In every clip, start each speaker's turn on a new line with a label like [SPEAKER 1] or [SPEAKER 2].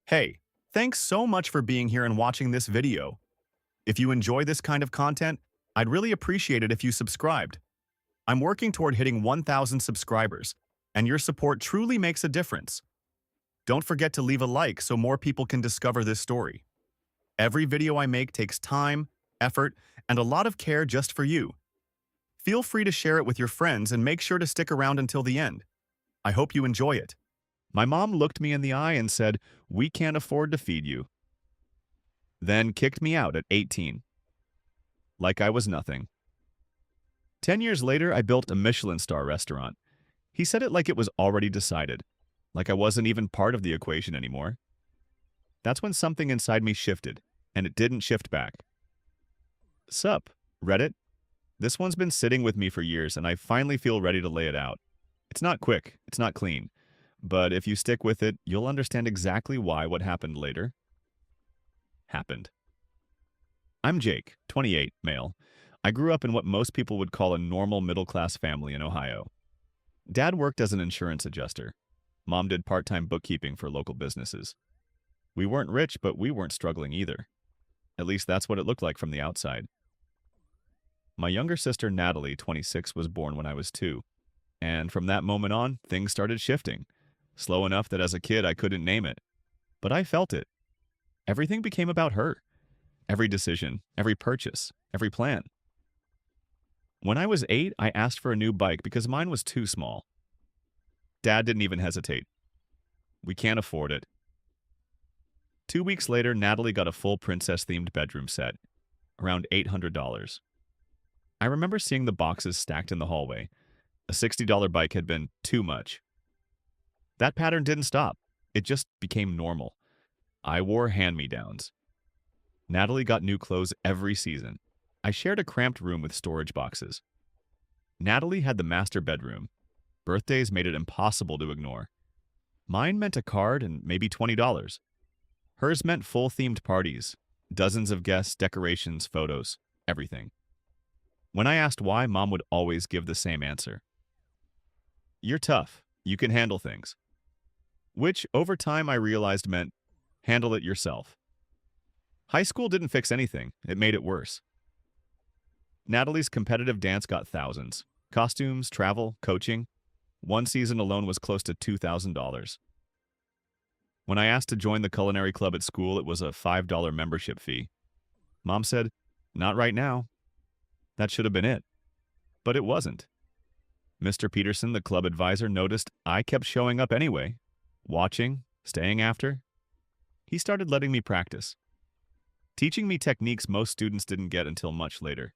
[SPEAKER 1] Hey, thanks so much for being here and watching this video. If you enjoy this kind of content, I'd really appreciate it if you subscribed. I'm working toward hitting 1,000 subscribers, and your support truly makes a difference. Don't forget to leave a like so more people can discover this story. Every video I make takes time, effort, and a lot of care just for you. Feel free to share it with your friends and make sure to stick around until the end. I hope you enjoy it. My mom looked me in the eye and said, "We can't afford to feed you." Then kicked me out at 18. Like I was nothing. 10 years later, I built a Michelin-Star restaurant. He said it like it was already decided, like I wasn't even part of the equation anymore. That's when something inside me shifted, and it didn't shift back. Sup, Reddit? This one's been sitting with me for years, and I finally feel ready to lay it out. It's not quick, it's not clean, but if you stick with it, you'll understand exactly why what happened later happened. I'm Jake, 28, male. I grew up in what most people would call a normal middle-class family in Ohio. Dad worked as an insurance adjuster. Mom did part-time bookkeeping for local businesses. We weren't rich, but we weren't struggling either. At least that's what it looked like from the outside. My younger sister, Natalie, 26, was born when I was 2. And from that moment on, things started shifting. Slow enough that as a kid I couldn't name it. But I felt it. Everything became about her. Every decision, every purchase, every plan. When I was 8, I asked for a new bike because mine was too small. Dad didn't even hesitate. "We can't afford it." 2 weeks later, Natalie got a full princess-themed bedroom set, around $800. I remember seeing the boxes stacked in the hallway. A $60 bike had been too much. That pattern didn't stop. It just became normal. I wore hand-me-downs. Natalie got new clothes every season. I shared a cramped room with storage boxes. Natalie had the master bedroom. Birthdays made it impossible to ignore. Mine meant a card and maybe $20. Hers meant full-themed parties, dozens of guests, decorations, photos, everything. When I asked why, Mom would always give the same answer. "You're tough. You can handle things." Which, over time, I realized meant handle it yourself. High school didn't fix anything. It made it worse. Natalie's competitive dance got thousands. Costumes, travel, coaching. One season alone was close to $2,000. When I asked to join the culinary club at school, it was a $5 membership fee. Mom said, "Not right now." That should have been it. But it wasn't. Mr. Peterson, the club advisor, noticed I kept showing up anyway, watching, staying after. He started letting me practice, teaching me techniques most students didn't get until much later.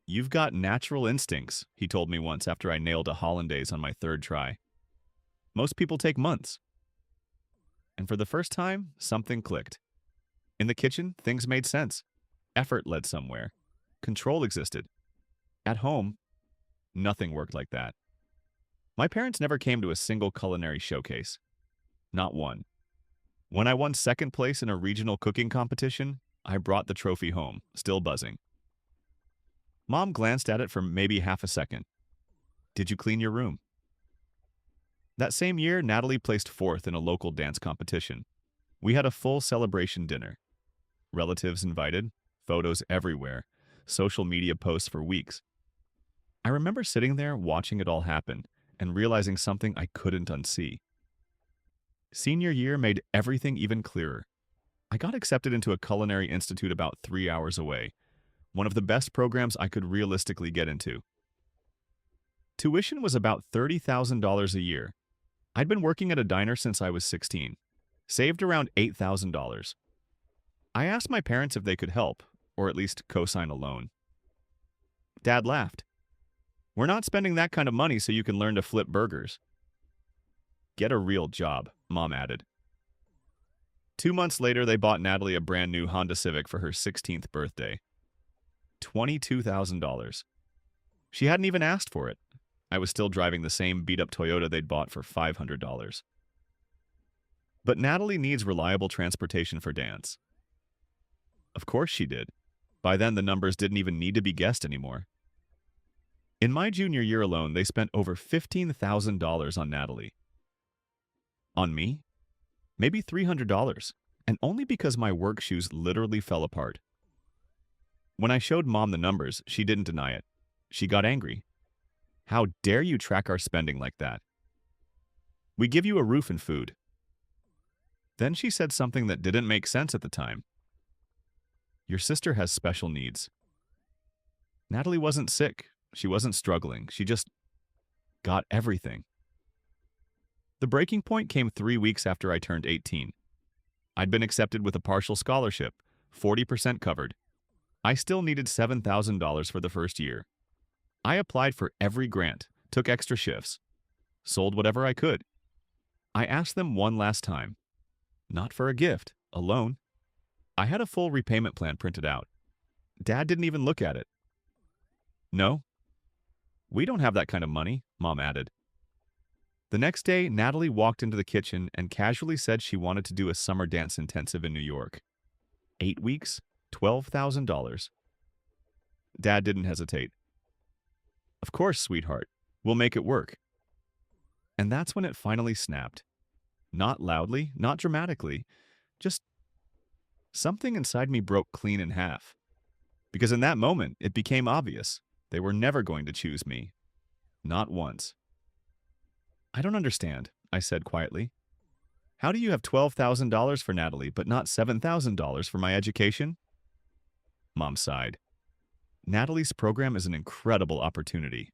[SPEAKER 1] "You've got natural instincts," he told me once after I nailed a hollandaise on my 3rd try. "Most people take months." And for the first time, something clicked. In the kitchen, things made sense. Effort led somewhere. Control existed. At home, nothing worked like that. My parents never came to a single culinary showcase. Not one. When I won 2nd place in a regional cooking competition, I brought the trophy home, still buzzing. Mom glanced at it for maybe half a second. "Did you clean your room?" That same year, Natalie placed 4th in a local dance competition. We had a full celebration dinner. Relatives invited, photos everywhere, social media posts for weeks. I remember sitting there watching it all happen and realizing something I couldn't unsee. Senior year made everything even clearer. I got accepted into a culinary institute about 3 hours away, one of the best programs I could realistically get into. Tuition was about $30,000 a year. I'd been working at a diner since I was 16, saved around $8,000. I asked my parents if they could help, or at least co-sign a loan. Dad laughed. "We're not spending that kind of money so you can learn to flip burgers." "Get a real job," Mom added. 2 months later, they bought Natalie a brand new Honda Civic for her 16th birthday. $22,000. She hadn't even asked for it. I was still driving the same beat-up Toyota they'd bought for $500. But Natalie needs reliable transportation for dance. Of course she did. By then, the numbers didn't even need to be guessed anymore. In my junior year alone, they spent over $15,000 on Natalie. On me? maybe $300, and only because my work shoes literally fell apart. When I showed Mom the numbers, she didn't deny it. She got angry. How dare you track our spending like that? We give you a roof and food. Then she said something that didn't make sense at the time. Your sister has special needs. Natalie wasn't sick. She wasn't struggling. She just got everything. The breaking point came 3 weeks after I turned 18. I'd been accepted with a partial scholarship, 40% covered. I still needed $7,000 for the first year. I applied for every grant, took extra shifts, sold whatever I could. I asked them one last time. Not for a gift, a loan. I had a full repayment plan printed out. Dad didn't even look at it. No, we don't have that kind of money, Mom added. The next day, Natalie walked into the kitchen and casually said she wanted to do a summer dance intensive in New York. 8 weeks, $12,000. Dad didn't hesitate. Of course, sweetheart, we'll make it work. And that's when it finally snapped. Not loudly, not dramatically, just something inside me broke clean in half. Because in that moment, it became obvious they were never going to choose me. Not once. I don't understand, I said quietly. How do you have $12,000 for Natalie, but not $7,000 for my education? Mom sighed. Natalie's program is an incredible opportunity.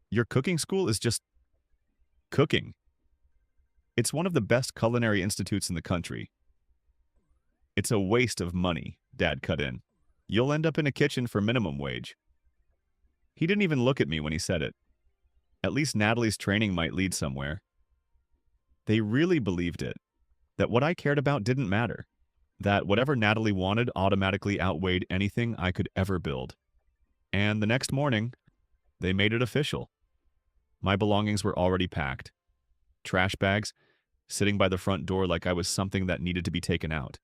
[SPEAKER 1] Your cooking school is just cooking. It's one of the best culinary institutes in the country. It's a waste of money, Dad cut in. You'll end up in a kitchen for minimum wage. He didn't even look at me when he said it. At least Natalie's training might lead somewhere. They really believed it, that what I cared about didn't matter, that whatever Natalie wanted automatically outweighed anything I could ever build. And the next morning, they made it official. My belongings were already packed. Trash bags, sitting by the front door like I was something that needed to be taken out.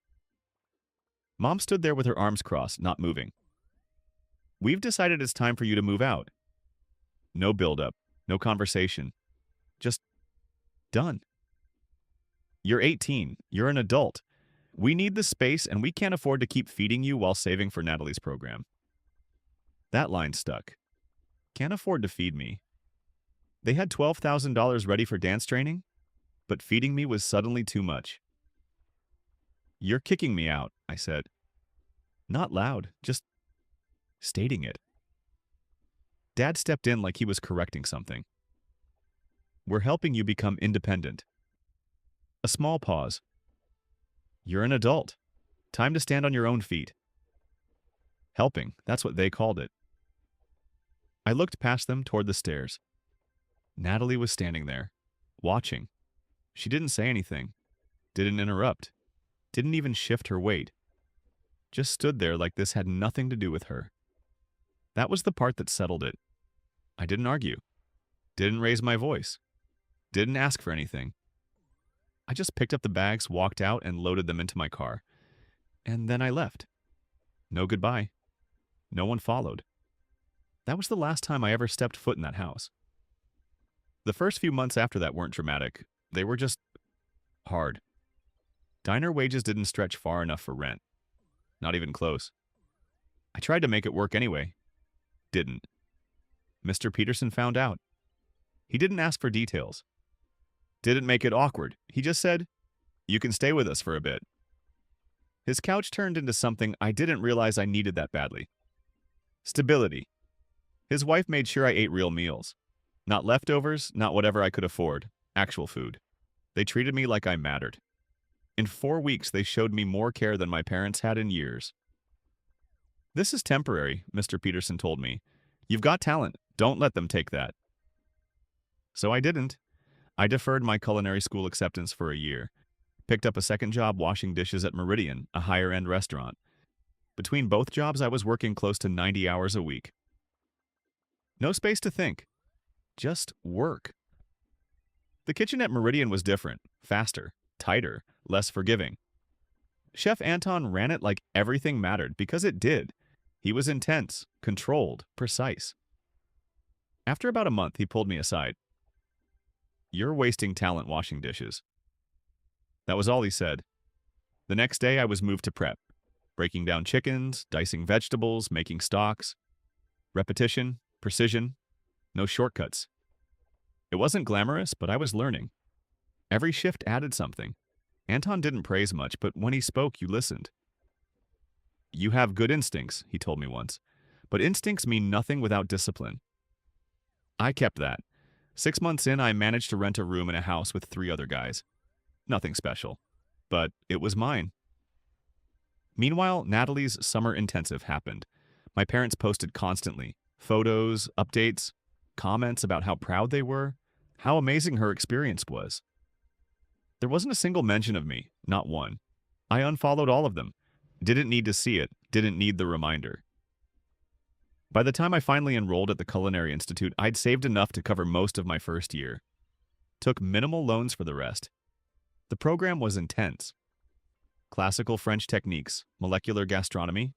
[SPEAKER 1] Mom stood there with her arms crossed, not moving. We've decided it's time for you to move out. No build-up, no conversation. Just done. You're 18. You're an adult. We need the space, and we can't afford to keep feeding you while saving for Natalie's program. That line stuck. Can't afford to feed me. They had $12,000 ready for dance training, but feeding me was suddenly too much. You're kicking me out, I said. Not loud, just stating it. Dad stepped in like he was correcting something. We're helping you become independent. A small pause. You're an adult. Time to stand on your own feet. Helping, that's what they called it. I looked past them toward the stairs. Natalie was standing there, watching. She didn't say anything, didn't interrupt, didn't even shift her weight. Just stood there like this had nothing to do with her. That was the part that settled it. I didn't argue, didn't raise my voice, didn't ask for anything. I just picked up the bags, walked out, and loaded them into my car. And then I left. No goodbye. No one followed. That was the last time I ever stepped foot in that house. The first few months after that weren't dramatic. They were just hard. Diner wages didn't stretch far enough for rent. Not even close. I tried to make it work anyway. Didn't. Mr. Peterson found out. He didn't ask for details. Didn't make it awkward. He just said, "You can stay with us for a bit." His couch turned into something I didn't realize I needed that badly. Stability. His wife made sure I ate real meals. Not leftovers, not whatever I could afford. Actual food. They treated me like I mattered. In 4 weeks, they showed me more care than my parents had in years. This is temporary, Mr. Peterson told me. You've got talent. Don't let them take that. So I didn't. I deferred my culinary school acceptance for a year. Picked up a second job washing dishes at Meridian, a higher-end restaurant. Between both jobs, I was working close to 90 hours a week. No space to think. Just work. The kitchen at Meridian was different, faster, tighter, less forgiving. Chef Anton ran it like everything mattered because it did. He was intense, controlled, precise. After about a month, he pulled me aside. You're wasting talent washing dishes. That was all he said. The next day, I was moved to prep, breaking down chickens, dicing vegetables, making stocks. Repetition, precision, no shortcuts. It wasn't glamorous, but I was learning. Every shift added something. Anton didn't praise much, but when he spoke, you listened. You have good instincts, he told me once, but instincts mean nothing without discipline. I kept that. 6 months in, I managed to rent a room in a house with 3 other guys. Nothing special, but it was mine. Meanwhile, Natalie's summer intensive happened. My parents posted constantly, photos, updates, comments about how proud they were, how amazing her experience was. There wasn't a single mention of me, not one. I unfollowed all of them. Didn't need to see it, didn't need the reminder. By the time I finally enrolled at the Culinary Institute, I'd saved enough to cover most of my first year. Took minimal loans for the rest. The program was intense. Classical French techniques, molecular gastronomy,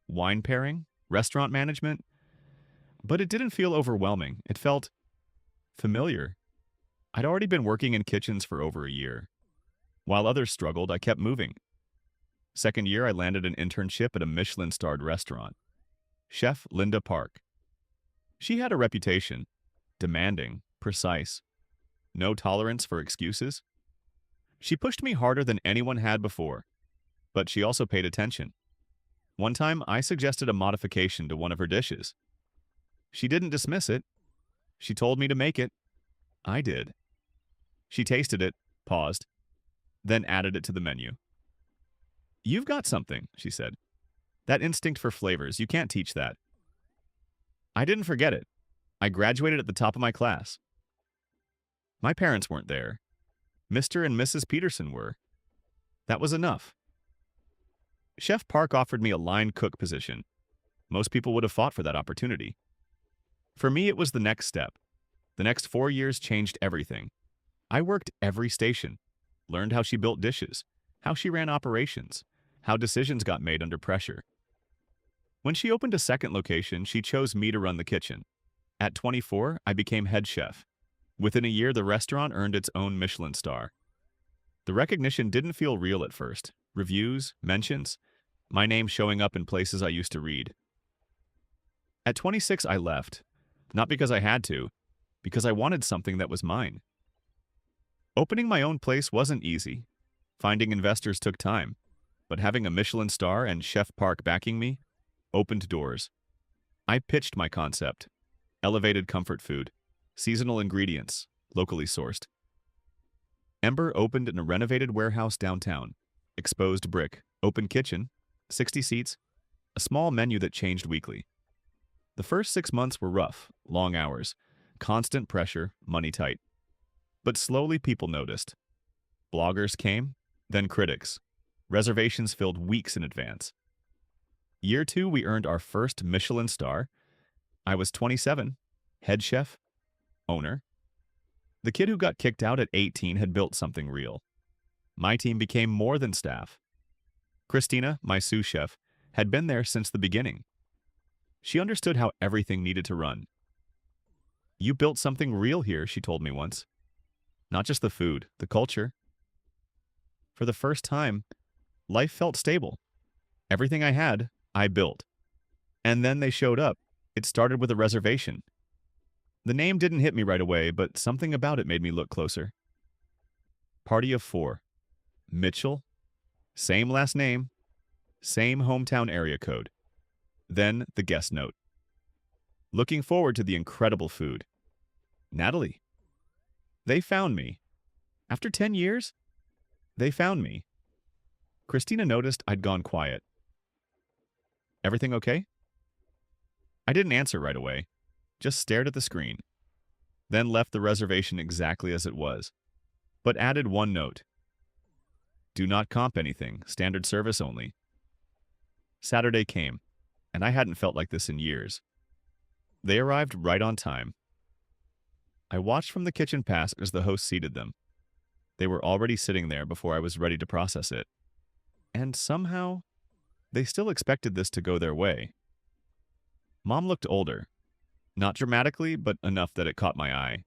[SPEAKER 1] wine pairing, restaurant management. But it didn't feel overwhelming. It felt familiar. I'd already been working in kitchens for over a year. While others struggled, I kept moving. Second year, I landed an internship at a Michelin-starred restaurant. Chef Linda Park. She had a reputation. Demanding, precise. No tolerance for excuses. She pushed me harder than anyone had before, but she also paid attention. One time, I suggested a modification to one of her dishes. She didn't dismiss it. She told me to make it. I did. She tasted it, paused, then added it to the menu. You've got something, she said. That instinct for flavors, you can't teach that. I didn't forget it. I graduated at the top of my class. My parents weren't there. Mr. and Mrs. Peterson were. That was enough. Chef Park offered me a line cook position. Most people would have fought for that opportunity. For me, it was the next step. The next 4 years changed everything. I worked every station, learned how she built dishes, how she ran operations, how decisions got made under pressure. When she opened a second location, she chose me to run the kitchen. At 24, I became head chef. Within a year, the restaurant earned its own Michelin-Star. The recognition didn't feel real at first. Reviews, mentions, my name showing up in places I used to read. At 26, I left. Not because I had to, because I wanted something that was mine. Opening my own place wasn't easy. Finding investors took time. But having a Michelin-Star and Chef Park backing me opened doors. I pitched my concept. Elevated comfort food. Seasonal ingredients. Locally sourced. Ember opened in a renovated warehouse downtown. Exposed brick. Open kitchen. 60 seats. A small menu that changed weekly. The first 6 months were rough. Long hours. Constant pressure. Money tight. But slowly people noticed. Bloggers came. Then critics. Reservations filled weeks in advance. Year 2, we earned our first Michelin-Star. I was 27, head chef, owner. The kid who got kicked out at 18 had built something real. My team became more than staff. Christina, my sous chef, had been there since the beginning. She understood how everything needed to run. You built something real here, she told me once. Not just the food, the culture. For the first time, life felt stable. Everything I had, I built. And then they showed up. It started with a reservation. The name didn't hit me right away, but something about it made me look closer. Party of 4. Mitchell. Same last name. Same hometown area code. Then the guest note. Looking forward to the incredible food. Natalie. They found me. After 10 years, they found me. Christina noticed I'd gone quiet. Everything okay? I didn't answer right away, just stared at the screen, then left the reservation exactly as it was, but added one note. Do not comp anything, standard service only. Saturday came, and I hadn't felt like this in years. They arrived right on time. I watched from the kitchen pass as the host seated them. They were already sitting there before I was ready to process it. And somehow, they still expected this to go their way. Mom looked older. Not dramatically, but enough that it caught my eye.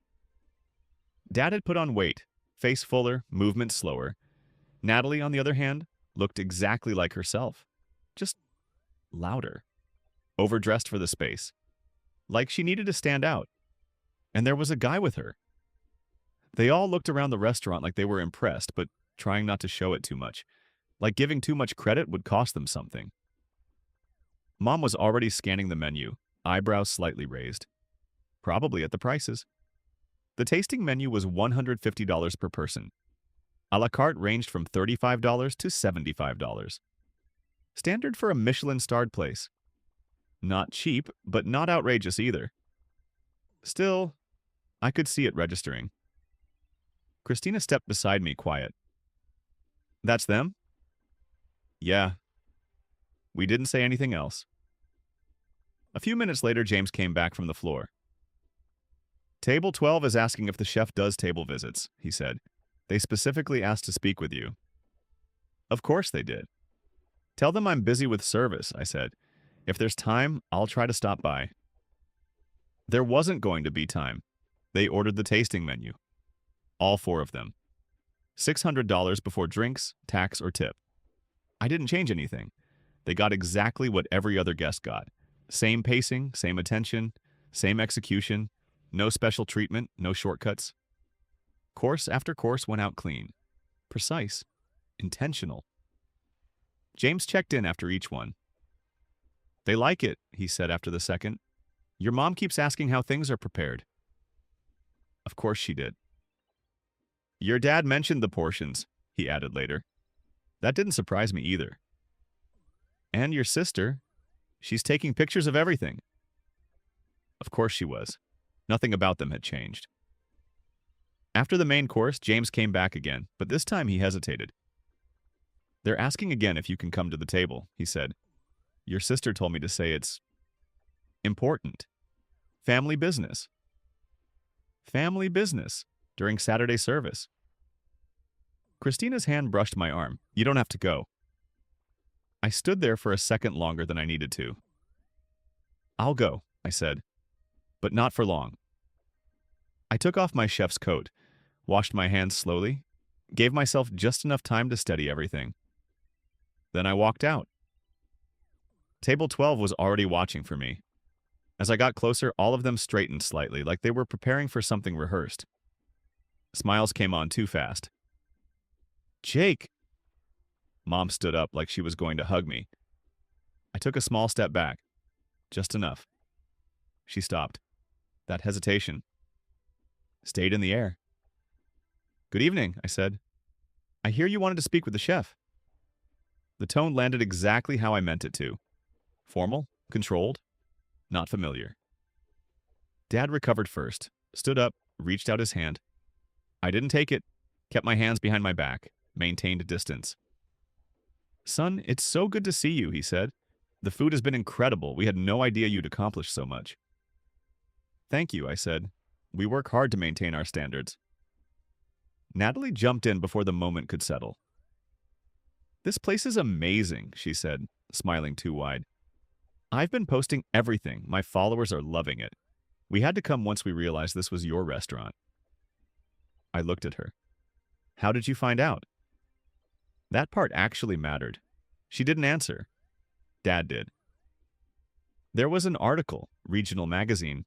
[SPEAKER 1] Dad had put on weight, face fuller, movement slower. Natalie, on the other hand, looked exactly like herself, just louder, overdressed for the space, like she needed to stand out. And there was a guy with her. They all looked around the restaurant like they were impressed, but trying not to show it too much, like giving too much credit would cost them something. Mom was already scanning the menu, eyebrows slightly raised, probably at the prices. The tasting menu was $150 per person. A la carte ranged from $35 to $75. Standard for a Michelin-starred place. Not cheap, but not outrageous either. Still, I could see it registering. Christina stepped beside me, quiet. That's them? Yeah. We didn't say anything else. A few minutes later, James came back from the floor. Table 12 is asking if the chef does table visits, he said. They specifically asked to speak with you. Of course they did. Tell them I'm busy with service, I said. If there's time, I'll try to stop by. There wasn't going to be time. They ordered the tasting menu. All four of them. $600 before drinks, tax, or tip. I didn't change anything. They got exactly what every other guest got. Same pacing, same attention, same execution, no special treatment, no shortcuts. Course after course went out clean. Precise. Intentional. James checked in after each one. They like it, he said after the second. Your mom keeps asking how things are prepared. Of course she did. Your dad mentioned the portions, he added later. That didn't surprise me either. And your sister, she's taking pictures of everything. Of course she was. Nothing about them had changed. After the main course, James came back again, but this time he hesitated. They're asking again if you can come to the table, he said. Your sister told me to say it's important. Family business. Family business during Saturday service. Christina's hand brushed my arm. You don't have to go. I stood there for a second longer than I needed to. I'll go, I said, but not for long. I took off my chef's coat, washed my hands slowly, gave myself just enough time to steady everything. Then I walked out. Table 12 was already watching for me. As I got closer, all of them straightened slightly, like they were preparing for something rehearsed. Smiles came on too fast. Jake! Mom stood up like she was going to hug me. I took a small step back. Just enough. She stopped. That hesitation stayed in the air. Good evening, I said. I hear you wanted to speak with the chef. The tone landed exactly how I meant it to. Formal, controlled, not familiar. Dad recovered first, stood up, reached out his hand. I didn't take it, kept my hands behind my back, maintained distance. Son, it's so good to see you, he said. The food has been incredible. We had no idea you'd accomplished so much. Thank you, I said. We work hard to maintain our standards. Natalie jumped in before the moment could settle. This place is amazing, she said, smiling too wide. I've been posting everything. My followers are loving it. We had to come once we realized this was your restaurant. I looked at her. How did you find out? That part actually mattered. She didn't answer. Dad did. There was an article, regional magazine.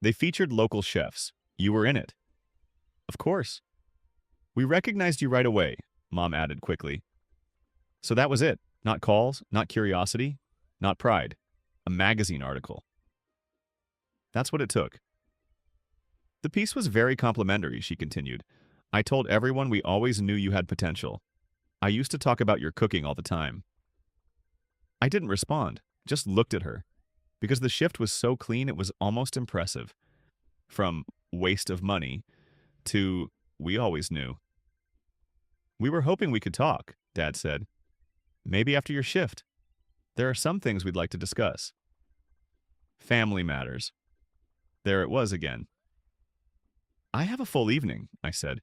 [SPEAKER 1] They featured local chefs. You were in it. Of course. We recognized you right away, Mom added quickly. So that was it. Not calls, not curiosity, not pride. A magazine article. That's what it took. The piece was very complimentary, she continued. I told everyone we always knew you had potential. I used to talk about your cooking all the time. I didn't respond, just looked at her. Because the shift was so clean, it was almost impressive. From waste of money to we always knew. We were hoping we could talk, Dad said. Maybe after your shift. There are some things we'd like to discuss. Family matters. There it was again. I have a full evening, I said.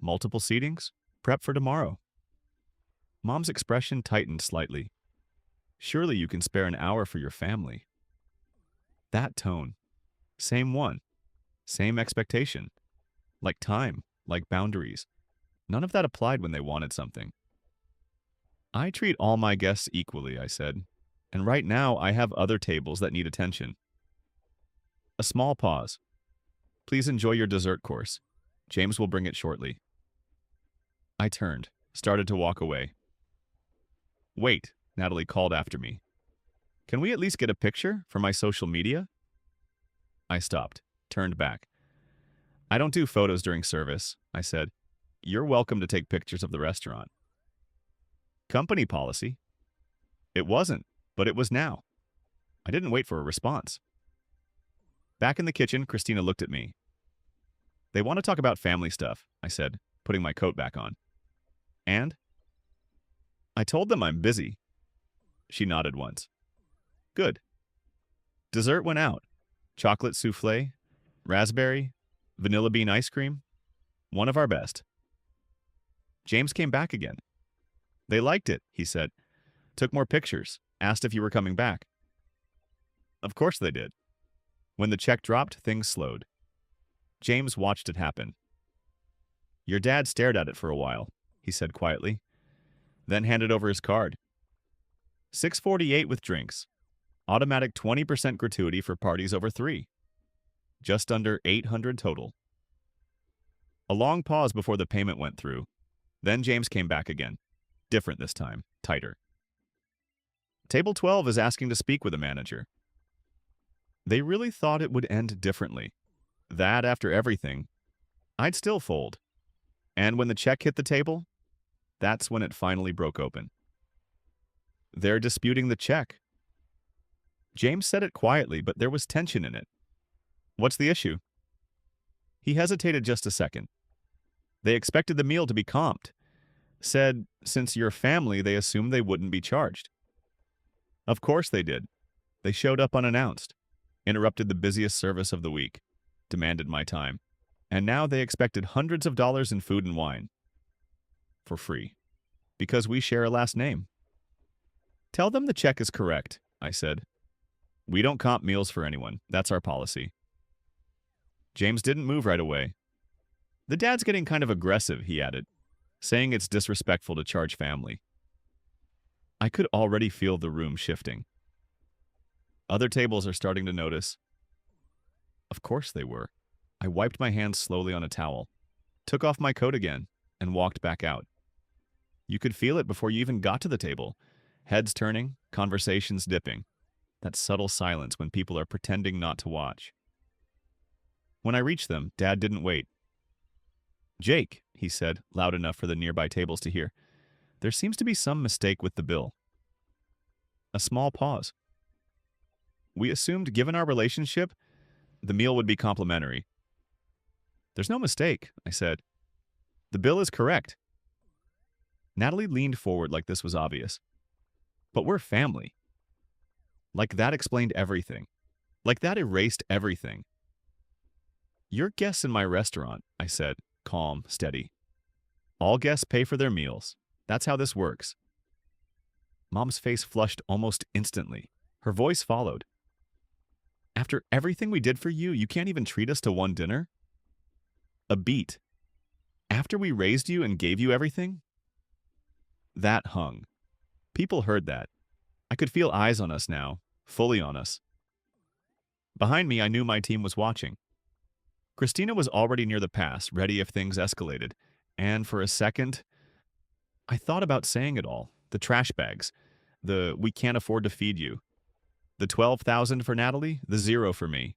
[SPEAKER 1] Multiple seatings? Prep for tomorrow. Mom's expression tightened slightly. Surely you can spare an hour for your family. That tone. Same one. Same expectation. Like time, like boundaries. None of that applied when they wanted something. I treat all my guests equally, I said. And right now, I have other tables that need attention. A small pause. Please enjoy your dessert course. James will bring it shortly. I turned, started to walk away. Wait, Natalie called after me. Can we at least get a picture for my social media? I stopped, turned back. I don't do photos during service, I said. You're welcome to take pictures of the restaurant. Company policy. It wasn't, but it was now. I didn't wait for a response. Back in the kitchen, Christina looked at me. They want to talk about family stuff, I said, putting my coat back on. And? I told them I'm busy. She nodded once. Good. Dessert went out. Chocolate souffle, raspberry, vanilla bean ice cream. One of our best. James came back again. They liked it, he said. Took more pictures. Asked if you were coming back. Of course they did. When the check dropped, things slowed. James watched it happen. Your dad stared at it for a while, he said quietly, then handed over his card. $6.48 with drinks. Automatic 20% gratuity for parties over 3. Just under $800 total. A long pause before the payment went through. Then James came back again. Different this time, tighter. Table 12 is asking to speak with a manager. They really thought it would end differently. That, after everything, I'd still fold. And when the check hit the table, that's when it finally broke open. They're disputing the check. James said it quietly, but there was tension in it. What's the issue? He hesitated just a second. They expected the meal to be comped. Said, since you're family, they assumed they wouldn't be charged. Of course they did. They showed up unannounced, interrupted the busiest service of the week, demanded my time, and now they expected hundreds of dollars in food and wine. For free. Because we share a last name. Tell them the check is correct, I said. We don't comp meals for anyone. That's our policy. James didn't move right away. The dad's getting kind of aggressive, he added, saying it's disrespectful to charge family. I could already feel the room shifting. Other tables are starting to notice. Of course they were. I wiped my hands slowly on a towel, took off my coat again, and walked back out. You could feel it before you even got to the table. Heads turning, conversations dipping. That subtle silence when people are pretending not to watch. When I reached them, Dad didn't wait. Jake, he said, loud enough for the nearby tables to hear, there seems to be some mistake with the bill. A small pause. We assumed, given our relationship, the meal would be complimentary. There's no mistake, I said. The bill is correct. Natalie leaned forward like this was obvious. But we're family. Like that explained everything. Like that erased everything. You're guests in my restaurant, I said, calm, steady. All guests pay for their meals. That's how this works. Mom's face flushed almost instantly. Her voice followed. After everything we did for you, you can't even treat us to one dinner? A beat. After we raised you and gave you everything? That hung. People heard that. I could feel eyes on us now, fully on us. Behind me, I knew my team was watching. Christina was already near the pass, ready if things escalated. And for a second, I thought about saying it all. The trash bags. The we can't afford to feed you. The $12,000 for Natalie, the 0 for me.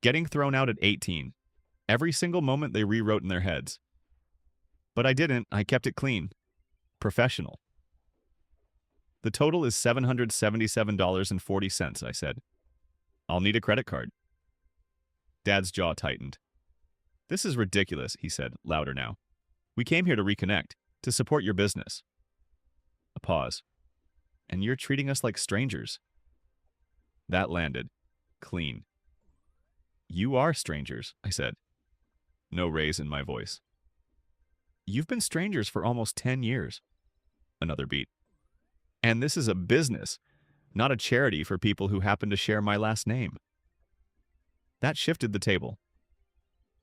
[SPEAKER 1] Getting thrown out at 18. Every single moment they rewrote in their heads. But I didn't. I kept it clean. Professional. The total is $777.40, I said. I'll need a credit card. Dad's jaw tightened. This is ridiculous, he said, louder now. We came here to reconnect, to support your business. A pause. And you're treating us like strangers. That landed. Clean. You are strangers, I said. No raise in my voice. You've been strangers for almost 10 years. Another beat. And this is a business, not a charity for people who happen to share my last name. That shifted the table.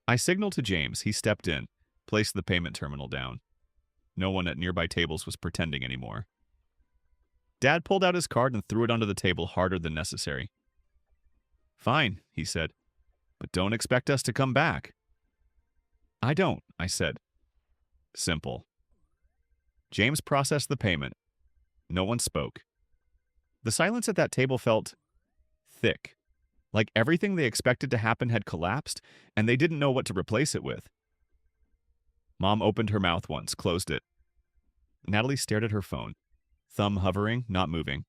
[SPEAKER 1] I signaled to James. He stepped in, placed the payment terminal down. No one at nearby tables was pretending anymore. Dad pulled out his card and threw it onto the table harder than necessary. "Fine," he said, "but don't expect us to come back." "I don't," I said. Simple. James processed the payment. No one spoke. The silence at that table felt thick, like everything they expected to happen had collapsed, and they didn't know what to replace it with. Mom opened her mouth once, closed it. Natalie stared at her phone, thumb hovering, not moving,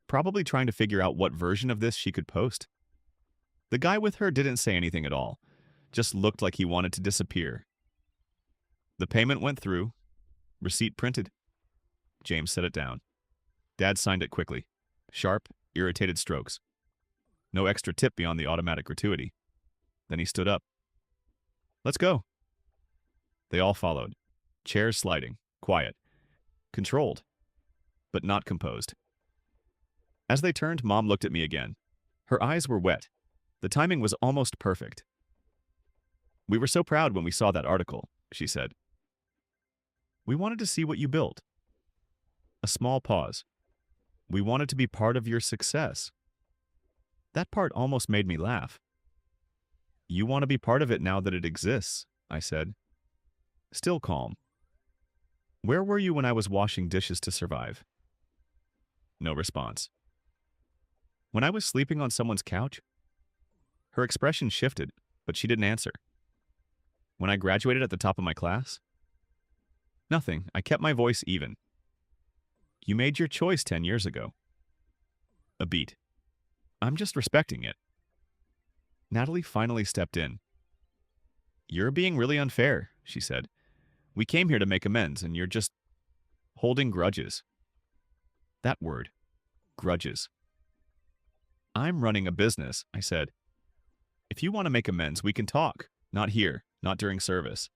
[SPEAKER 1] probably trying to figure out what version of this she could post. The guy with her didn't say anything at all, just looked like he wanted to disappear. The payment went through, receipt printed. James set it down. Dad signed it quickly. Sharp, irritated strokes. No extra tip beyond the automatic gratuity. Then he stood up. "Let's go." They all followed. Chairs sliding, quiet, controlled, but not composed. As they turned, Mom looked at me again. Her eyes were wet. The timing was almost perfect. "We were so proud when we saw that article," she said. "We wanted to see what you built." A small pause. "We wanted to be part of your success." That part almost made me laugh. "You want to be part of it now that it exists," I said. Still calm. "Where were you when I was washing dishes to survive?" No response. "When I was sleeping on someone's couch?" Her expression shifted, but she didn't answer. "When I graduated at the top of my class?" Nothing. I kept my voice even. "You made your choice 10 years ago." A beat. "I'm just respecting it." Natalie finally stepped in. "You're being really unfair," she said. "We came here to make amends, and you're just holding grudges." That word. Grudges. "I'm running a business," I said. "If you want to make amends, we can talk. Not here, not during service."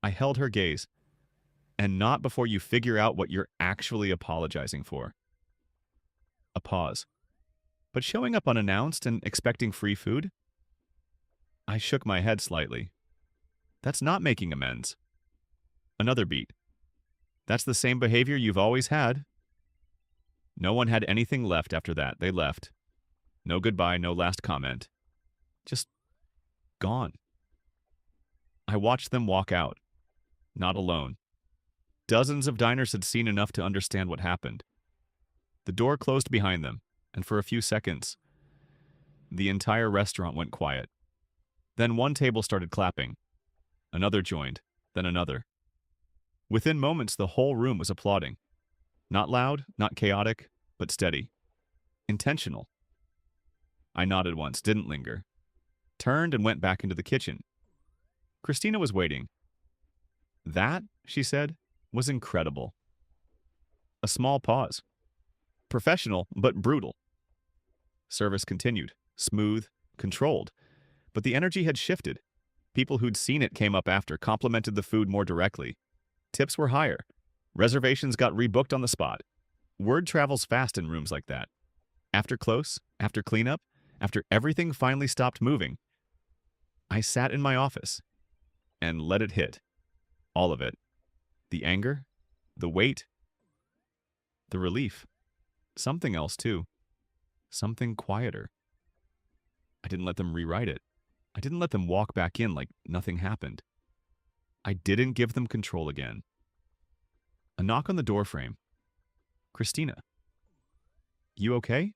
[SPEAKER 1] I held her gaze. "And not before you figure out what you're actually apologizing for." A pause. "But showing up unannounced and expecting free food?" I shook my head slightly. "That's not making amends." Another beat. "That's the same behavior you've always had." No one had anything left after that. They left. No goodbye, no last comment. Just gone. I watched them walk out. Not alone. Dozens of diners had seen enough to understand what happened. The door closed behind them, and for a few seconds, the entire restaurant went quiet. Then one table started clapping. Another joined, then another. Within moments, the whole room was applauding. Not loud, not chaotic, but steady. Intentional. I nodded once, didn't linger. Turned and went back into the kitchen. Christina was waiting. "That," she said, "was incredible." A small pause. Professional, but brutal. Service continued, smooth, controlled. But the energy had shifted. People who'd seen it came up after, complimented the food more directly. Tips were higher. Reservations got rebooked on the spot. Word travels fast in rooms like that. After close, after cleanup, after everything finally stopped moving, I sat in my office and let it hit. All of it. The anger, the weight, the relief. Something else, too. Something quieter. I didn't let them rewrite it. I didn't let them walk back in like nothing happened. I didn't give them control again. A knock on the doorframe. "Christina. You okay?"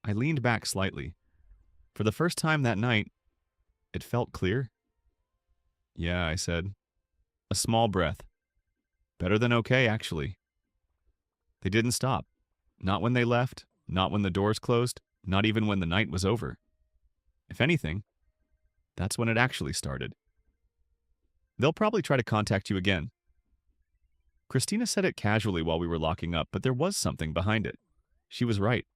[SPEAKER 1] I leaned back slightly. For the first time that night, it felt clear. "Yeah," I said. A small breath. "Better than okay, actually." They didn't stop. Not when they left, not when the doors closed, not even when the night was over. If anything, that's when it actually started. "They'll probably try to contact you again." Christina said it casually while we were locking up, but there was something behind it. She was right.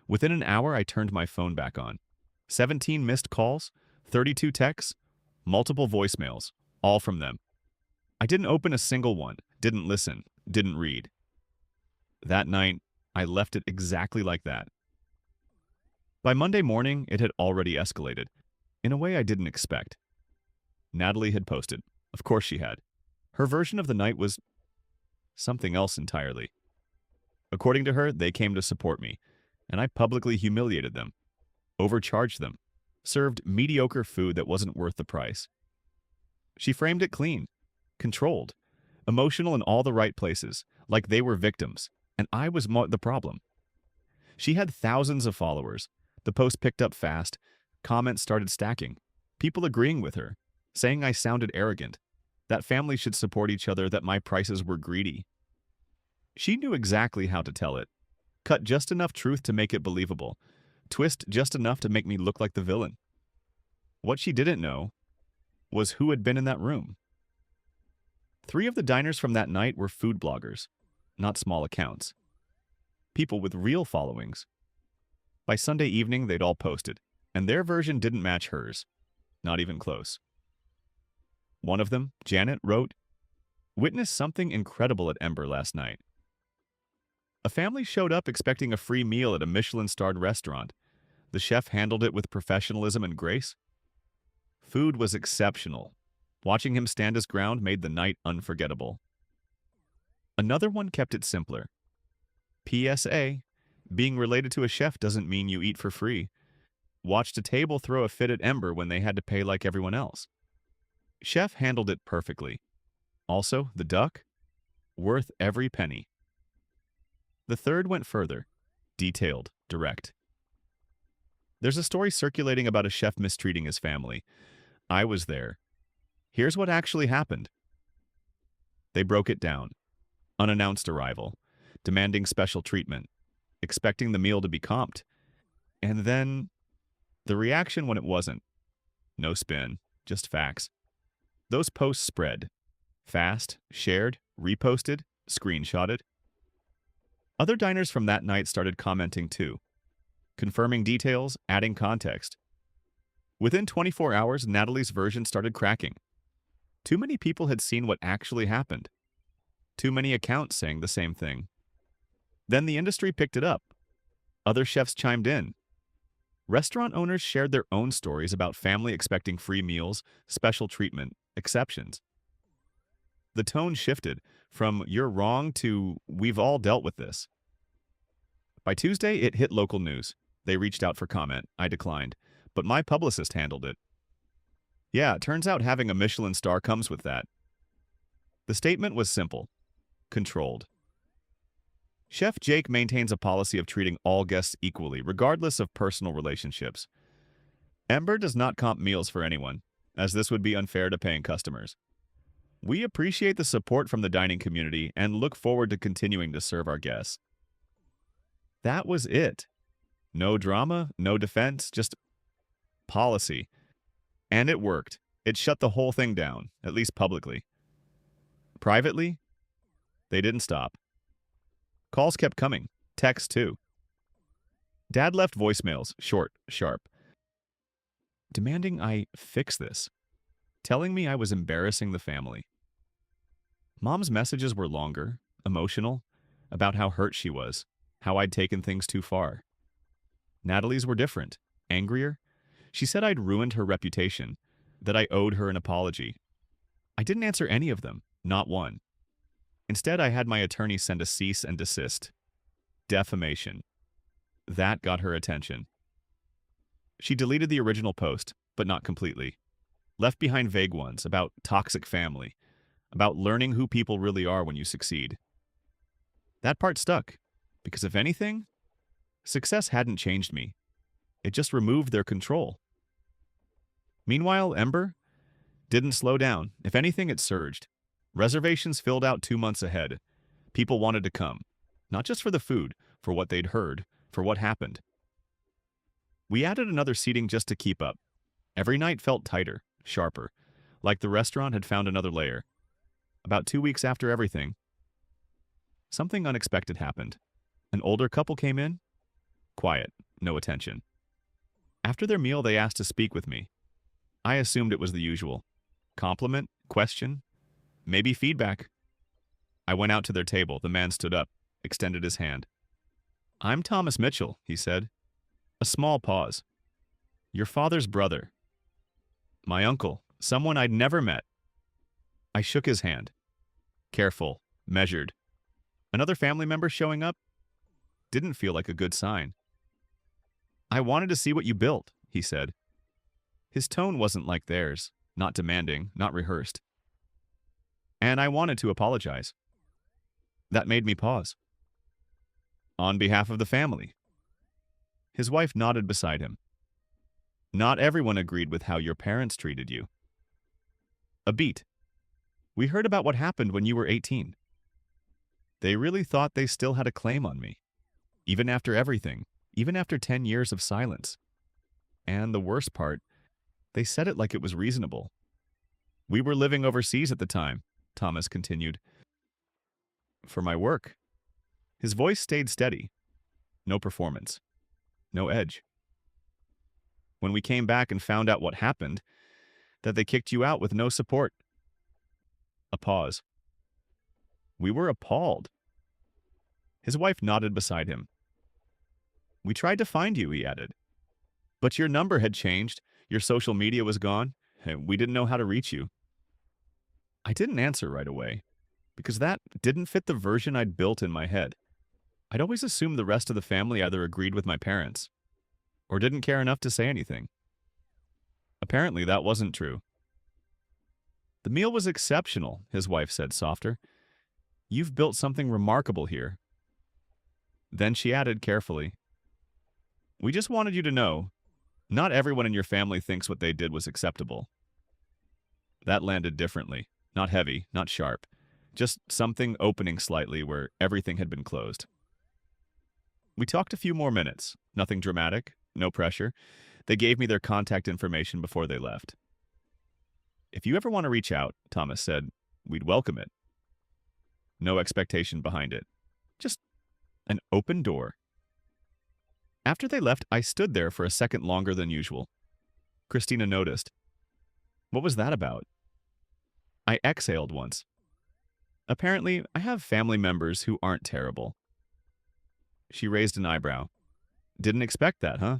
[SPEAKER 1] Within an hour, I turned my phone back on. 17 missed calls, 32 texts, multiple voicemails, all from them. I didn't open a single one, didn't listen, didn't read. That night, I left it exactly like that. By Monday morning, it had already escalated, in a way I didn't expect. Natalie had posted. Of course she had. Her version of the night was something else entirely. According to her, they came to support me, and I publicly humiliated them, overcharged them, served mediocre food that wasn't worth the price. She framed it clean, controlled, emotional in all the right places, like they were victims, and I was the problem. She had thousands of followers. The post picked up fast. Comments started stacking. People agreeing with her, saying I sounded arrogant, that families should support each other, that my prices were greedy. She knew exactly how to tell it. Cut just enough truth to make it believable. Twist just enough to make me look like the villain. What she didn't know was who had been in that room. 3 of the diners from that night were food bloggers, not small accounts. People with real followings. By Sunday evening, they'd all posted, and their version didn't match hers. Not even close. One of them, Janet, wrote, "Witnessed something incredible at Ember last night. A family showed up expecting a free meal at a Michelin-starred restaurant. The chef handled it with professionalism and grace. Food was exceptional. Watching him stand his ground made the night unforgettable." Another one kept it simpler. PSA, being related to a chef doesn't mean you eat for free. Watched a table throw a fit at Ember when they had to pay like everyone else. Chef handled it perfectly. Also, the duck, worth every penny. The third went further, detailed, direct. There's a story circulating about a chef mistreating his family. I was there. Here's what actually happened. They broke it down. Unannounced arrival, demanding special treatment, expecting the meal to be comped. And then, the reaction when it wasn't. No spin, just facts. Those posts spread. Fast, shared, reposted, screenshotted. Other diners from that night started commenting too, confirming details, adding context. Within 24 hours, Natalie's version started cracking. Too many people had seen what actually happened. Too many accounts saying the same thing. Then the industry picked it up. Other chefs chimed in. Restaurant owners shared their own stories about family expecting free meals, special treatment, exceptions. The tone shifted from "you're wrong" to "we've all dealt with this." By Tuesday, it hit local news. They reached out for comment. I declined, but my publicist handled it. Yeah, it turns out having a Michelin star comes with that. The statement was simple, controlled. Chef Jake maintains a policy of treating all guests equally, regardless of personal relationships. Ember does not comp meals for anyone, as this would be unfair to paying customers. We appreciate the support from the dining community and look forward to continuing to serve our guests. That was it. No drama, no defense, just policy. And it worked. It shut the whole thing down, at least publicly. Privately, they didn't stop. Calls kept coming, texts too. Dad left voicemails, short, sharp, demanding I fix this, telling me I was embarrassing the family. Mom's messages were longer, emotional, about how hurt she was, how I'd taken things too far. Natalie's were different, angrier. She said I'd ruined her reputation, that I owed her an apology. I didn't answer any of them, not one. Instead, I had my attorney send a cease and desist. Defamation. That got her attention. She deleted the original post, but not completely. Left behind vague ones about toxic family, about learning who people really are when you succeed. That part stuck, because if anything, success hadn't changed me. It just removed their control. Meanwhile, Ember didn't slow down. If anything, it surged. Reservations filled out 2 months ahead. People wanted to come, not just for the food, for what they'd heard, for what happened. We added another seating just to keep up. Every night felt tighter, sharper, like the restaurant had found another layer. About 2 weeks after everything, something unexpected happened. An older couple came in. Quiet, no attention. After their meal, they asked to speak with me. I assumed it was the usual. Compliment, question, maybe feedback. I went out to their table. The man stood up, extended his hand. "I'm Thomas Mitchell," he said. A small pause. "Your father's brother." "My uncle, someone I'd never met." I shook his hand. Careful, measured. Another family member showing up? didn't feel like a good sign. "I wanted to see what you built," he said. His tone wasn't like theirs, not demanding, not rehearsed. And I wanted to apologize. That made me pause. "On behalf of the family." His wife nodded beside him. "Not everyone agreed with how your parents treated you." A beat. "We heard about what happened when you were 18. They really thought they still had a claim on me. Even after everything, even after 10 years of silence. And the worst part, they said it like it was reasonable. We were living overseas at the time," Thomas continued. "For my work." His voice stayed steady. No performance. No edge. "When we came back and found out what happened, that they kicked you out with no support." A pause. "We were appalled." His wife nodded beside him. "We tried to find you," he added. "But your number had changed, your social media was gone, and we didn't know how to reach you." I didn't answer right away, because that didn't fit the version I'd built in my head. I'd always assumed the rest of the family either agreed with my parents, or didn't care enough to say anything. Apparently, that wasn't true. "The meal was exceptional," his wife said softer. "You've built something remarkable here." Then she added carefully, "We just wanted you to know, not everyone in your family thinks what they did was acceptable." That landed differently, not heavy, not sharp, just something opening slightly where everything had been closed. We talked a few more minutes, nothing dramatic, no pressure. They gave me their contact information before they left. "If you ever want to reach out," Thomas said, "we'd welcome it." No expectation behind it. Just an open door. After they left, I stood there for a second longer than usual. Christina noticed. "What was that about?" I exhaled once. "Apparently, I have family members who aren't terrible." She raised an eyebrow. "Didn't expect that, huh?"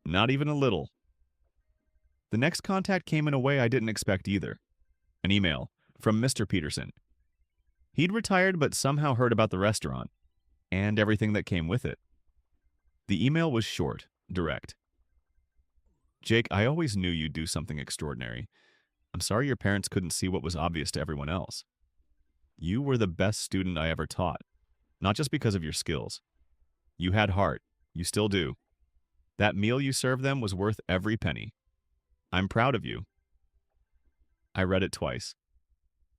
[SPEAKER 1] "Not even a little." The next contact came in a way I didn't expect either. An email from Mr. Peterson. He'd retired but somehow heard about the restaurant, and everything that came with it. The email was short, direct. "Jake, I always knew you'd do something extraordinary. I'm sorry your parents couldn't see what was obvious to everyone else. You were the best student I ever taught, not just because of your skills. You had heart. You still do. That meal you served them was worth every penny. I'm proud of you." I read it twice.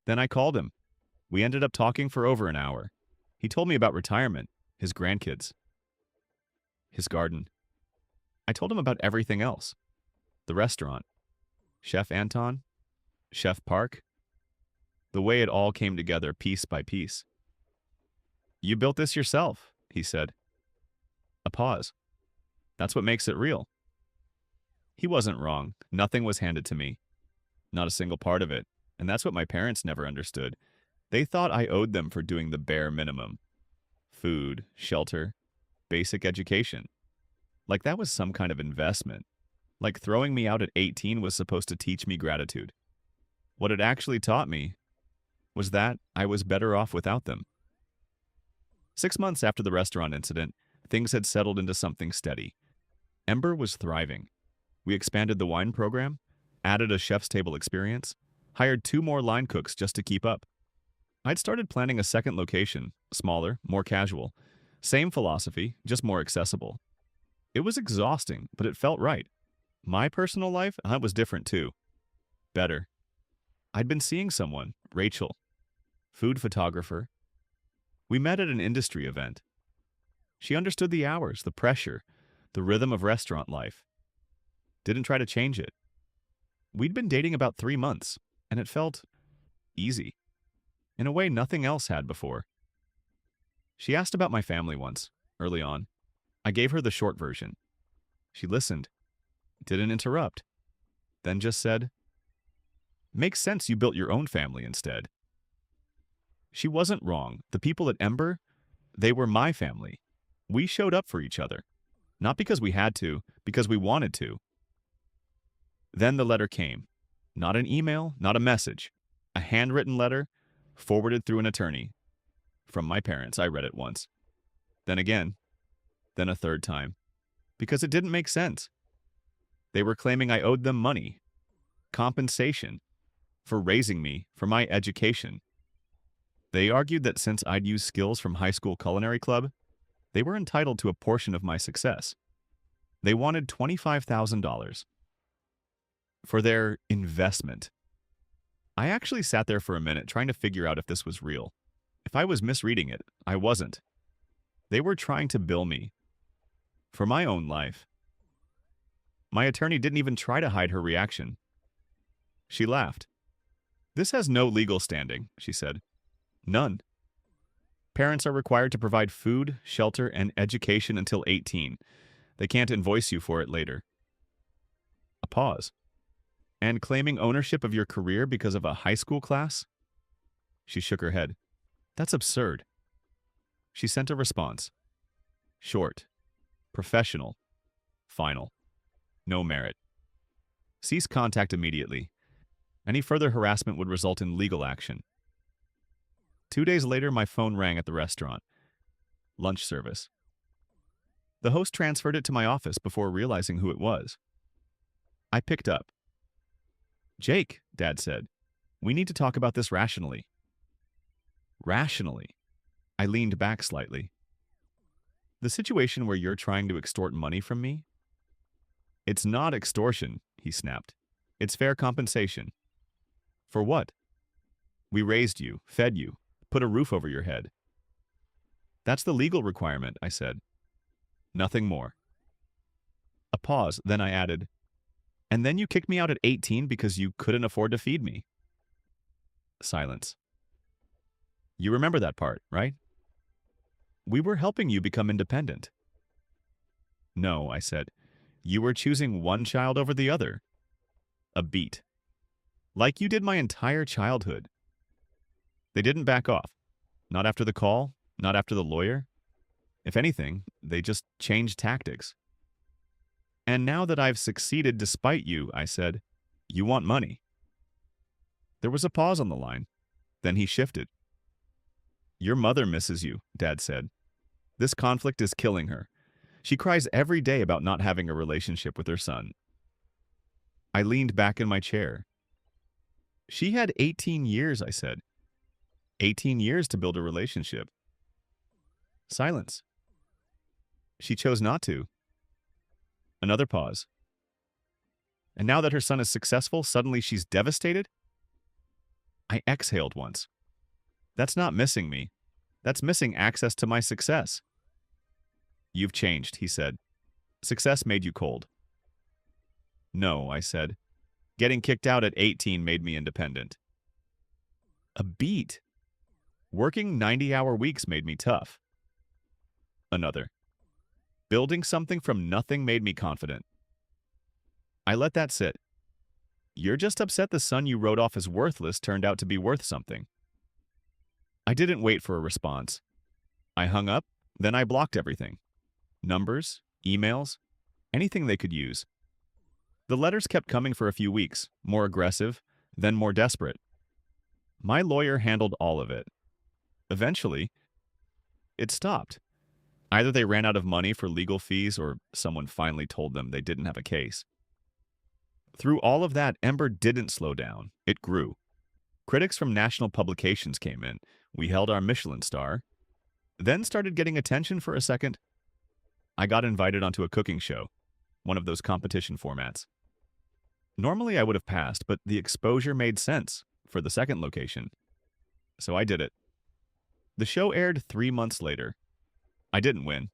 [SPEAKER 1] Then I called him. We ended up talking for over an hour. He told me about retirement, his grandkids, his garden. I told him about everything else. The restaurant, Chef Anton, Chef Park, the way it all came together piece by piece. "You built this yourself," he said. A pause. "That's what makes it real." He wasn't wrong. Nothing was handed to me. Not a single part of it. And that's what my parents never understood. They thought I owed them for doing the bare minimum. Food, shelter, basic education. Like that was some kind of investment. Like throwing me out at 18 was supposed to teach me gratitude. What it actually taught me was that I was better off without them. 6 months after the restaurant incident, things had settled into something steady. Ember was thriving. We expanded the wine program, added a chef's table experience, hired 2 more line cooks just to keep up. I'd started planning a second location, smaller, more casual. Same philosophy, just more accessible. It was exhausting, but it felt right. My personal life, that was different too. Better. I'd been seeing someone, Rachel, food photographer. We met at an industry event. She understood the hours, the pressure, the rhythm of restaurant life. Didn't try to change it. We'd been dating about 3 months, and it felt easy. In a way nothing else had before. She asked about my family once, early on. I gave her the short version. She listened, didn't interrupt, then just said, "Makes sense you built your own family instead." She wasn't wrong. The people at Ember, they were my family. We showed up for each other. Not because we had to, because we wanted to. Then the letter came. Not an email, not a message. A handwritten letter, forwarded through an attorney. From my parents, I read it once. then again, then a third time, because it didn't make sense. They were claiming I owed them money, compensation, for raising me, for my education. They argued that since I'd used skills from high school culinary club, they were entitled to a portion of my success. They wanted $25,000 for their investment. I actually sat there for a minute trying to figure out if this was real. If I was misreading it, I wasn't. They were trying to bill me for my own life. My attorney didn't even try to hide her reaction. She laughed. "This has no legal standing," she said. "None. Parents are required to provide food, shelter, and education until 18. They can't invoice you for it later." A pause. "And claiming ownership of your career because of a high school class?" She shook her head. "That's absurd." She sent a response. Short. Professional. Final. No merit. Cease contact immediately. Any further harassment would result in legal action. 2 days later, my phone rang at the restaurant. Lunch service. The host transferred it to my office before realizing who it was. I picked up. "Jake," Dad said, "we need to talk about this rationally." Rationally? I leaned back slightly. "The situation where you're trying to extort money from me?" "It's not extortion," he snapped. "It's fair compensation." "For what?" "We raised you, fed you, put a roof over your head." "That's the legal requirement," I said. "Nothing more." A pause, then I added, "And then you kicked me out at 18 because you couldn't afford to feed me." Silence. "You remember that part, right? We were helping you become independent." "No," I said. "You were choosing one child over the other." A beat. "Like you did my entire childhood." They didn't back off. Not after the call, not after the lawyer. If anything, they just changed tactics. "And now that I've succeeded despite you," I said, "you want money." There was a pause on the line. Then he shifted. "Your mother misses you," Dad said. "This conflict is killing her. She cries every day about not having a relationship with her son." I leaned back in my chair. "She had 18 years," I said. 18 years to build a relationship." Silence. "She chose not to." Another pause. "And now that her son is successful, suddenly she's devastated?" I exhaled once. "That's not missing me. That's missing access to my success." "You've changed," he said. "Success made you cold." "No," I said. "Getting kicked out at 18 made me independent." A beat. "Working 90-hour weeks made me tough." Another. "Building something from nothing made me confident." I let that sit. "You're just upset the son you wrote off as worthless turned out to be worth something." I didn't wait for a response. I hung up, then I blocked everything. Numbers, emails, anything they could use. The letters kept coming for a few weeks, more aggressive, then more desperate. My lawyer handled all of it. Eventually, it stopped. Either they ran out of money for legal fees or someone finally told them they didn't have a case. Through all of that, Ember didn't slow down. It grew. Critics from national publications came in. We held our Michelin-Star. Then started getting attention for a second. I got invited onto a cooking show, one of those competition formats. Normally I would have passed, but the exposure made sense for the second location. So I did it. The show aired 3 months later. I didn't win.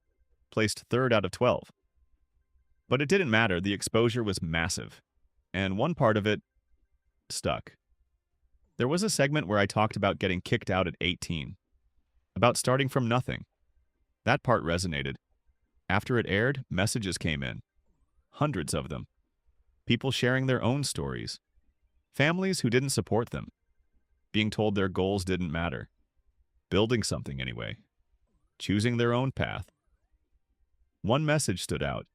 [SPEAKER 1] Placed 3rd out of 12. But it didn't matter. The exposure was massive. And one part of it stuck. There was a segment where I talked about getting kicked out at 18. About starting from nothing. That part resonated. After it aired, messages came in. Hundreds of them. People sharing their own stories. Families who didn't support them. Being told their goals didn't matter. Building something anyway. Choosing their own path. One message stood out.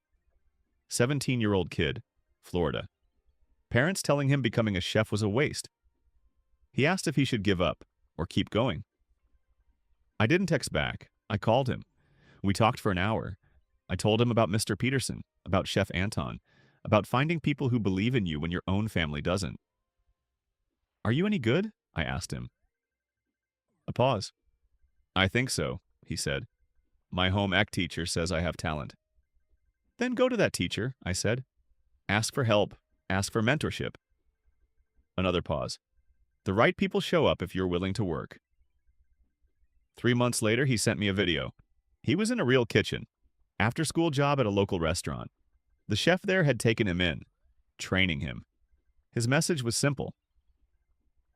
[SPEAKER 1] 17-year-old kid, Florida. Parents telling him becoming a chef was a waste. He asked if he should give up or keep going. I didn't text back. I called him. We talked for an hour. I told him about Mr. Peterson, about Chef Anton, about finding people who believe in you when your own family doesn't. Are you any good? I asked him. A pause. I think so, he said. My home ec teacher says I have talent. Then go to that teacher, I said. Ask for help. Ask for mentorship. Another pause. The right people show up if you're willing to work. 3 months later, he sent me a video. He was in a real kitchen. After-school job at a local restaurant. The chef there had taken him in, training him. His message was simple.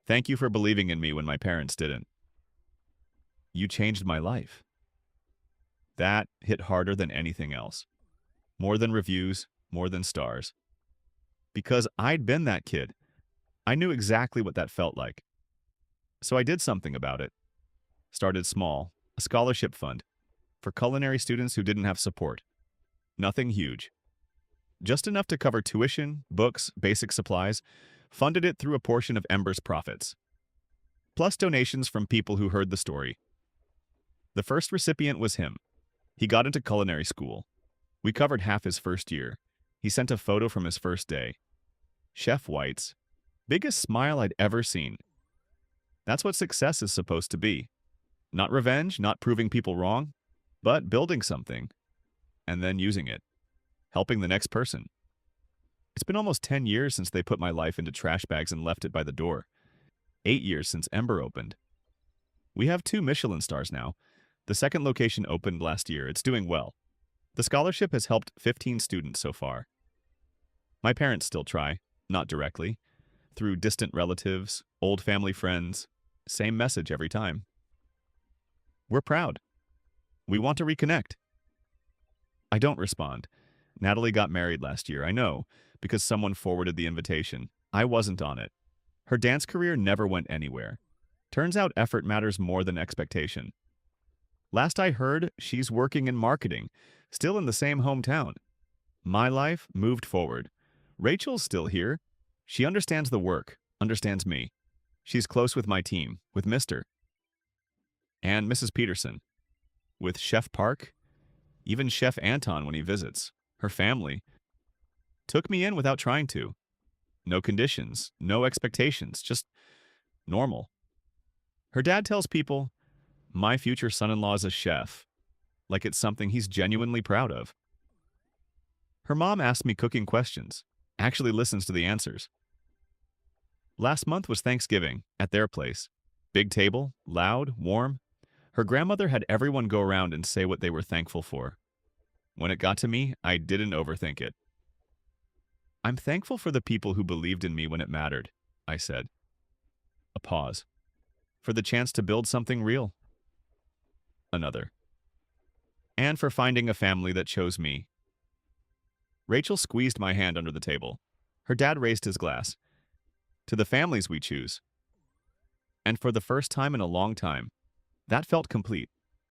[SPEAKER 1] Thank you for believing in me when my parents didn't. You changed my life. That hit harder than anything else. More than reviews, more than stars. Because I'd been that kid. I knew exactly what that felt like. So I did something about it. Started small, a scholarship fund, for culinary students who didn't have support. Nothing huge. Just enough to cover tuition, books, basic supplies, funded it through a portion of Ember's profits. Plus donations from people who heard the story. The first recipient was him. He got into culinary school. We covered half his first year. He sent a photo from his first day. Chef White's biggest smile I'd ever seen. That's what success is supposed to be. Not revenge, not proving people wrong, but building something, and then using it, helping the next person. It's been almost 10 years since they put my life into trash bags and left it by the door. 8 years since Ember opened. We have 2 Michelin stars now. The second location opened last year. It's doing well. The scholarship has helped 15 students so far. My parents still try, not directly, through distant relatives, old family friends. Same message every time. We're proud. We want to reconnect. I don't respond. Natalie got married last year, I know, because someone forwarded the invitation. I wasn't on it. Her dance career never went anywhere. Turns out effort matters more than expectation. Last I heard, she's working in marketing, still in the same hometown. My life moved forward. Rachel's still here. She understands the work, understands me. She's close with my team, with Mr. and Mrs. Peterson, with Chef Park, even Chef Anton when he visits. Her family took me in without trying to. No conditions, no expectations, just normal. Her dad tells people, my future son-in-law is a chef, like it's something he's genuinely proud of. Her mom asks me cooking questions, actually listens to the answers. Last month was Thanksgiving, at their place. Big table, loud, warm. Her grandmother had everyone go around and say what they were thankful for. When it got to me, I didn't overthink it. I'm thankful for the people who believed in me when it mattered, I said. A pause. For the chance to build something real. Another. And for finding a family that chose me. Rachel squeezed my hand under the table. Her dad raised his glass. To the families we choose. And for the first time in a long time, that felt complete.